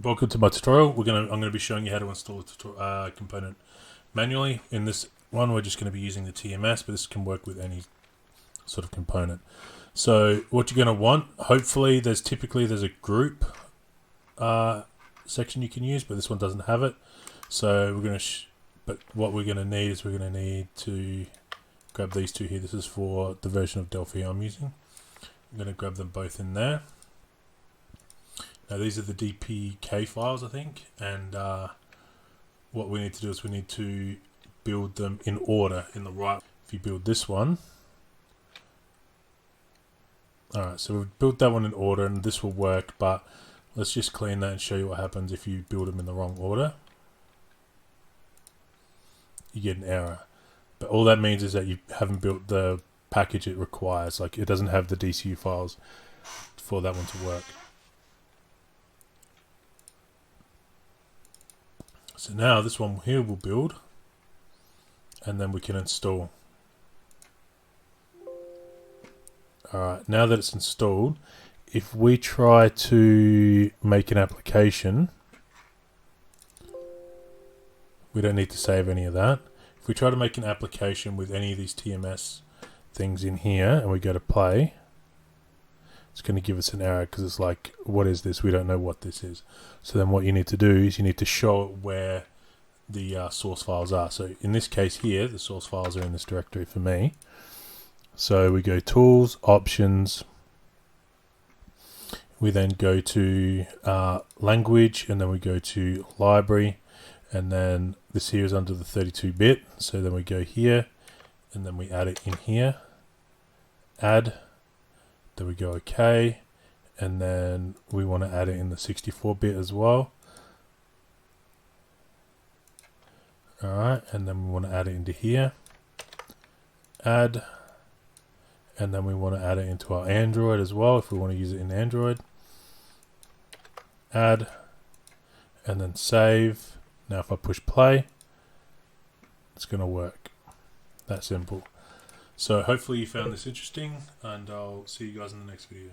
Welcome to my tutorial. I'm going to be showing you how to install a component manually. In this one, we're just going to be using the TMS, but this can work with any sort of component. So what you're going to want, hopefully, there's a group section you can use, but this one doesn't have it. So but what we're going to need is we're going to need to grab these two here. This is for the version of Delphi I'm using. I'm going to grab them both in there. Now these are the DPK files, I think, and what we need to do is we need to build them in order, in the right. If you build this one, alright, so we've built that one in order and this will work, but let's just clean that and show you what happens if you build them in the wrong order. You get an error, but all that means is that you haven't built the package it requires. Like, it doesn't have the DCU files for that one to work. So now this one here will build, and then we can install. Alright, now that it's installed, if we try to make an application, we don't need to save any of that. If we try to make an application with any of these TMS things in here, and we go to play, it's going to give us an error because it's like, what is this? We don't know what this is. So then what you need to do is you need to show it where the source files are. So in this case here, the source files are in this directory for me. So we go Tools, Options. We then go to Language, and then we go to Library. And then this here is under the 32-bit. So then we go here, and then we add it in here. Add. Then we go OK, and then we want to add it in the 64-bit as well. Alright, and then we want to add it into here. Add, and then we want to add it into our Android as well if we want to use it in Android. Add, and then save. Now if I push play, it's going to work. That simple. So hopefully you found this interesting, and I'll see you guys in the next video.